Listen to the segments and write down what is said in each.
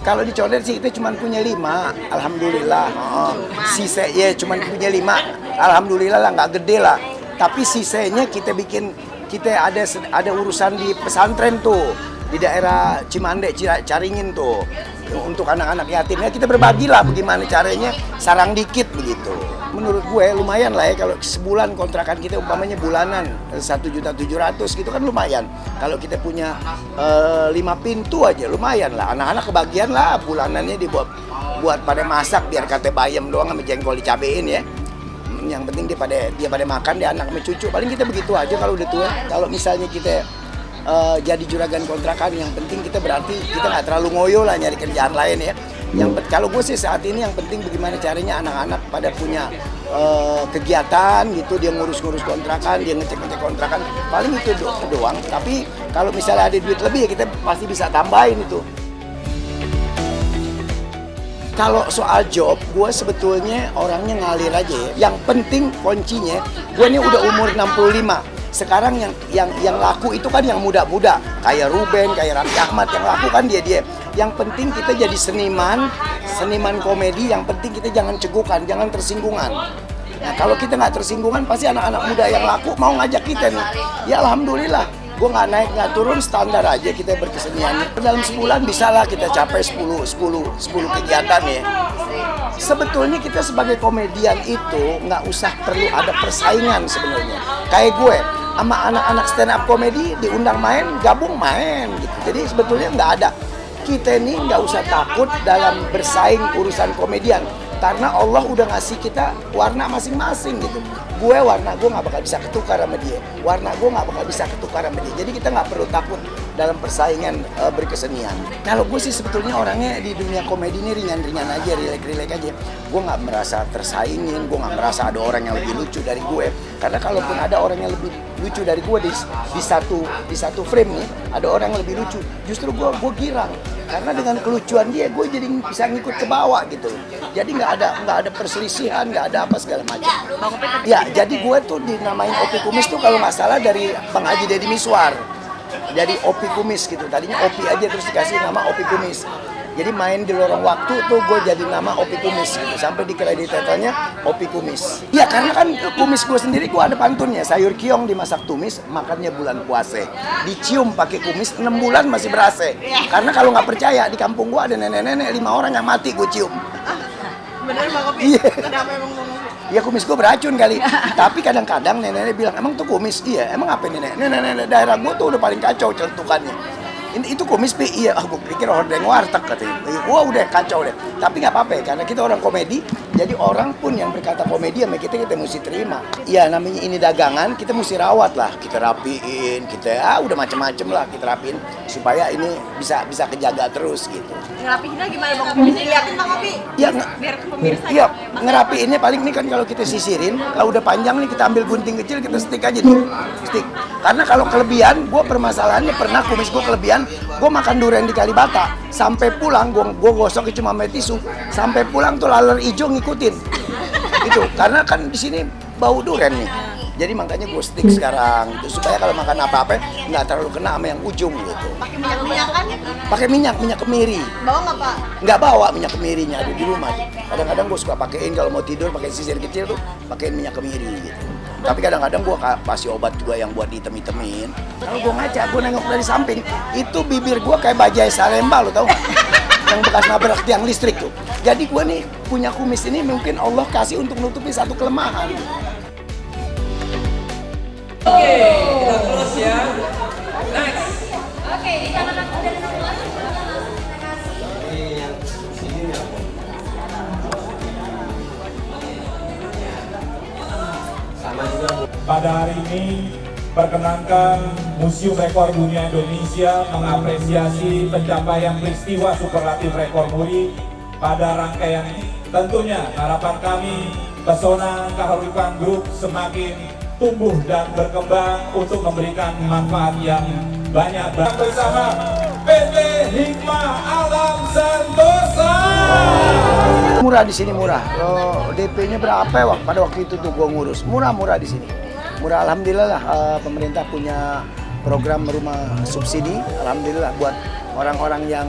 Kalau di Condet sih kita cuma punya 5, alhamdulillah. Sisa ya cuma punya 5, alhamdulillah lah, nggak gede lah. Tapi sisanya kita bikin, kita ada urusan di pesantren tuh, di daerah Cimande, Caringin tuh, untuk anak-anak yatimnya kita berbagilah bagaimana caranya, sarang dikit begitu. Menurut gue lumayan lah ya kalau sebulan kontrakan kita umpamanya bulanan 1.700.000 gitu kan lumayan. Kalau kita punya 5 pintu aja lumayan lah. Anak-anak kebagian lah bulanannya dibuat pada masak biar kate bayam doang sama jengkol dicabein ya. Yang penting dia pada makan, dia anak sama cucu. Paling kita begitu aja kalau udah tua. Kalau misalnya kita jadi juragan kontrakan, yang penting kita berarti kita nggak terlalu ngoyo lah nyari kerjaan lain ya. Kalau gue sih saat ini yang penting bagaimana caranya anak-anak pada punya kegiatan gitu, dia ngurus-ngurus kontrakan, dia ngecek-ngecek kontrakan, paling itu doang. Tapi kalau misalnya ada duit lebih ya kita pasti bisa tambahin itu. Kalau soal job, gue sebetulnya orangnya ngalir aja ya. Yang penting kuncinya, gue ini udah umur 65. Sekarang yang laku itu kan yang muda-muda, kayak Ruben, kayak Raffi Ahmad, yang laku kan dia. Yang penting kita jadi seniman komedi, yang penting kita jangan cegukan, jangan tersinggungan. Nah kalau kita nggak tersinggungan, pasti anak-anak muda yang laku mau ngajak kita nih. Ya alhamdulillah, gue nggak naik nggak turun, standar aja kita berkesenian. Dalam sebulan bisa lah kita capai 10 kegiatan ya. Sebetulnya kita sebagai komedian itu nggak usah perlu ada persaingan sebenarnya. Kayak gue sama anak-anak stand up komedi diundang main, gabung main gitu. Jadi sebetulnya nggak ada. Kita ini nggak usah takut dalam bersaing urusan komedian, karena Allah udah ngasih kita warna masing-masing gitu. Warna gue nggak bakal bisa ketukar sama dia, warna gue nggak bakal bisa ketukar sama dia. Jadi kita nggak perlu takut dalam persaingan berkesenian. Kalau gue sih sebetulnya orangnya di dunia komedi ini ringan-ringan aja, rilek-rilek aja. Gue nggak merasa tersaingin, gue nggak merasa ada orang yang lebih lucu dari gue. Karena kalaupun ada orang yang lebih lucu dari gue di satu frame nih, ada orang yang lebih lucu, justru gue girang. Karena dengan kelucuan dia, gue jadi bisa ngikut ke bawah gitu. Jadi nggak ada perselisihan, nggak ada apa segala macam. Ya, jadi gue tuh dinamain Opi Kumis tuh kalau nggak salah dari Bang Haji Deddy Miswar. Jadi Opi Kumis gitu. Tadinya Opi aja terus dikasih nama Opi Kumis. Jadi main di lorong waktu tuh gue jadi nama Opi Kumis gitu. Sampai di kreditatornya Opi Kumis. Iya karena kan kumis gue sendiri gue ada pantunnya. Sayur kiong dimasak tumis, makannya bulan puase. Dicium pakai kumis 6 bulan masih berase. Karena kalau nggak percaya di kampung gue ada nenek-nenek 5 orang yang mati gue cium. Bener Bang Opi? Iya. Kenapa emang Bang Opi? Ya kumis gue beracun kali. Tapi kadang-kadang nenek-nenek bilang, emang tuh kumis? Iya, emang apa nenek? Nenek-nenek daerah gue tuh udah paling kacau celentukannya. Itu kumis pi, iya, gue pikir hordeng warteg katanya. Wah udah kacau deh. Tapi nggak apa-apa ya, karena kita orang komedi. Jadi orang pun yang berkata komedi sama kita mesti terima. Ya namanya ini dagangan, kita mesti rawat lah. Kita rapiin, kita udah macem-macem lah kita rapiin supaya ini bisa kejaga terus gitu. Ngerapiinnya gimana Bang Opi? Bisa liatin Bang Opi? Ya, biar ke pemirsa. Iya, ngerapiinnya paling nih kan kalau kita sisirin, kalau udah panjang nih kita ambil gunting kecil, kita stick aja nih, stick. Karena kalau kelebihan, gue permasalahannya pernah kumis gue kelebihan, gue makan durian di Kalibata, sampai pulang gue gosoknya cuma pakai tisu, sampai pulang tuh laler hijau ngikutin, itu karena kan di sini bau durian nih. Jadi makanya gue stick sekarang gitu, supaya kalau makan apa-apa nggak terlalu kena sama yang ujung gitu. Pakai minyak kan? Pakai minyak kemiri. Bawa nggak Pak? Nggak bawa minyak kemirinya, ada di rumah. Kadang-kadang gue suka pakein kalau mau tidur pakai sisir kecil tuh, pakein minyak kemiri gitu. Tapi kadang-kadang gue kasih obat juga yang buat ditem-itemin. Kalau gue ngaca, gue nengok dari samping, itu bibir gue kayak bajai Salemba, lo tau nggak? Yang bekas nabrak tiang listrik tuh. Jadi gue nih punya kumis ini mungkin Allah kasih untuk nutupi satu kelemahan. Oke, kita terus ya. Next. Oke, di tangan aku dari sebelah. Pada hari ini, perkenankan Museum Rekor Dunia Indonesia mengapresiasi pencapaian peristiwa superlatif rekor muri pada rangkaian ini. Tentunya harapan kami, pesona Kahuripan Group semakin tumbuh dan berkembang untuk memberikan manfaat yang banyak. Bersama PT Hikmah Alam Sentosa. Murah di sini murah. DP-nya berapa ya pada waktu itu tuh gua ngurus. Murah di sini. Murah alhamdulillah lah, pemerintah punya program rumah subsidi. Alhamdulillah buat orang-orang yang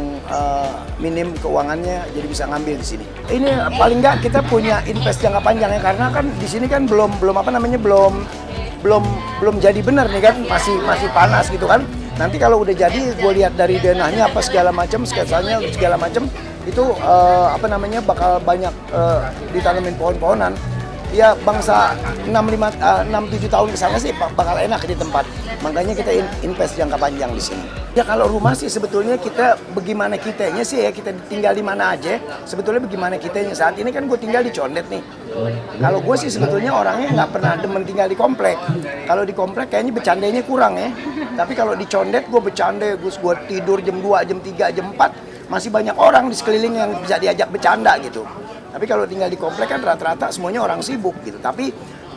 minim keuangannya jadi bisa ngambil di sini. Ini paling nggak kita punya invest jangka panjang ya, karena kan di sini kan belum jadi benar nih kan, masih panas gitu kan. Nanti kalau udah jadi, gue lihat dari denahnya apa segala macam, sketsanya segala macam itu bakal banyak ditanamin pohon-pohonan. Ya bangsa 6-7 tahun ke sana sih bakal enak di tempat. Makanya kita invest jangka panjang di sini. Ya kalau rumah sih sebetulnya kita bagaimana kitanya sih ya, kita tinggal di mana aja. Sebetulnya bagaimana kitanya. Saat ini kan gue tinggal di Condet nih. Kalau gue sih sebetulnya orangnya nggak pernah demen tinggal di komplek. Kalau di komplek kayaknya bercandanya kurang ya. Tapi kalau di Condet gue bercanda, gue tidur jam 2, jam 3, jam 4. Masih banyak orang di sekeliling yang bisa diajak bercanda gitu. Tapi kalau tinggal di komplek kan rata-rata semuanya orang sibuk gitu. Tapi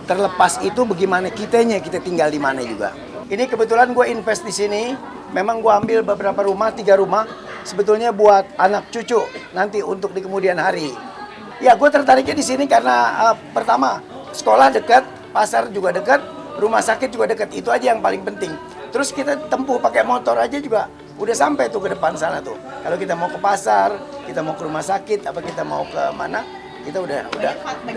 terlepas itu bagaimana kitanya, kita tinggal di mana juga. Ini kebetulan gue invest di sini. Memang gue ambil beberapa rumah, 3 rumah. Sebetulnya buat anak cucu nanti untuk di kemudian hari. Ya gue tertariknya di sini karena pertama sekolah dekat, pasar juga dekat, rumah sakit juga dekat. Itu aja yang paling penting. Terus kita tempuh pakai motor aja juga udah sampai tuh ke depan sana tuh. Kalau kita mau ke pasar, kita mau ke rumah sakit, apa kita mau ke mana, kita udah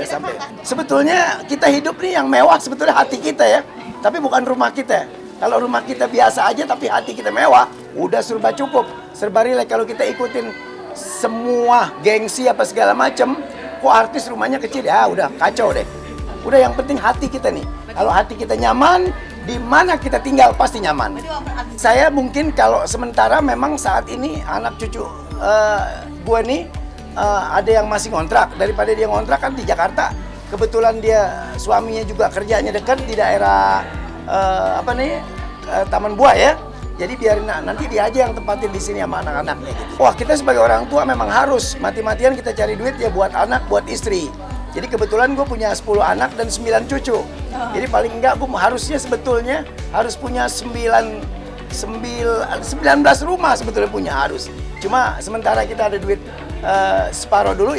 sampai. Sebetulnya kita hidup nih yang mewah sebetulnya hati kita ya, tapi bukan rumah kita. Kalau rumah kita biasa aja tapi hati kita mewah, udah serba cukup, serba rileks. Kalau kita ikutin semua gengsi apa segala macem, kok artis rumahnya kecil ya, udah kacau deh. Udah yang penting hati kita nih. Kalau hati kita nyaman, di mana kita tinggal pasti nyaman. Saya mungkin kalau sementara memang saat ini anak cucu gue nih ada yang masih ngontrak. Daripada dia ngontrak kan di Jakarta. Kebetulan dia suaminya juga kerjanya dekat di daerah Taman Buah ya. Jadi biarin nanti dia aja yang tempatin di sini sama anak-anaknya gitu. Wah, kita sebagai orang tua memang harus mati-matian kita cari duit ya buat anak, buat istri. Jadi kebetulan gue punya 10 anak dan 9 cucu. Jadi paling enggak gue harusnya sebetulnya harus punya 19 rumah sebetulnya punya harus. Cuma sementara kita ada duit separuh dulu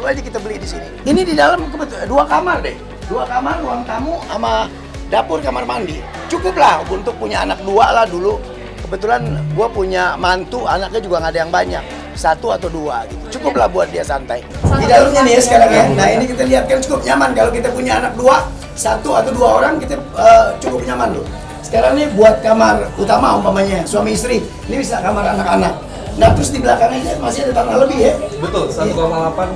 aja kita beli di sini. Ini di dalam kebetulan 2 kamar deh. 2 kamar, ruang tamu sama dapur kamar mandi. Cukup lah untuk punya anak 2 lah dulu. Kebetulan gue punya mantu, anaknya juga nggak ada yang banyak. 1 atau 2 gitu. Cukup lah buat dia santai. Di dalamnya nih ya sekarang ya. Nah ini kita lihat kan cukup nyaman. Kalau kita punya anak 2, 1 atau 2 orang kita cukup nyaman loh. Sekarang nih buat kamar utama umpamanya suami istri. Ini bisa kamar anak-anak. Nah terus di belakangnya masih ada tanah lebih ya. Betul, 1,8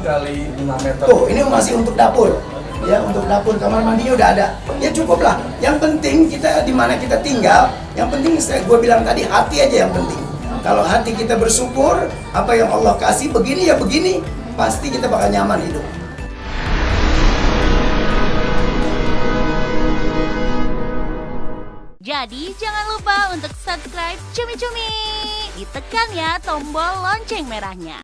kali 5 meter. Tuh ini masih untuk dapur. Ya untuk dapur, kamar mandinya udah ada. Ya cukup lah. Yang penting kita di mana kita tinggal. Yang penting gue bilang tadi hati aja yang penting. Kalau hati kita bersyukur, apa yang Allah kasih begini ya begini, pasti kita bakal nyaman hidup. Jadi jangan lupa untuk subscribe Cumi Cumi. Ditekan ya tombol lonceng merahnya.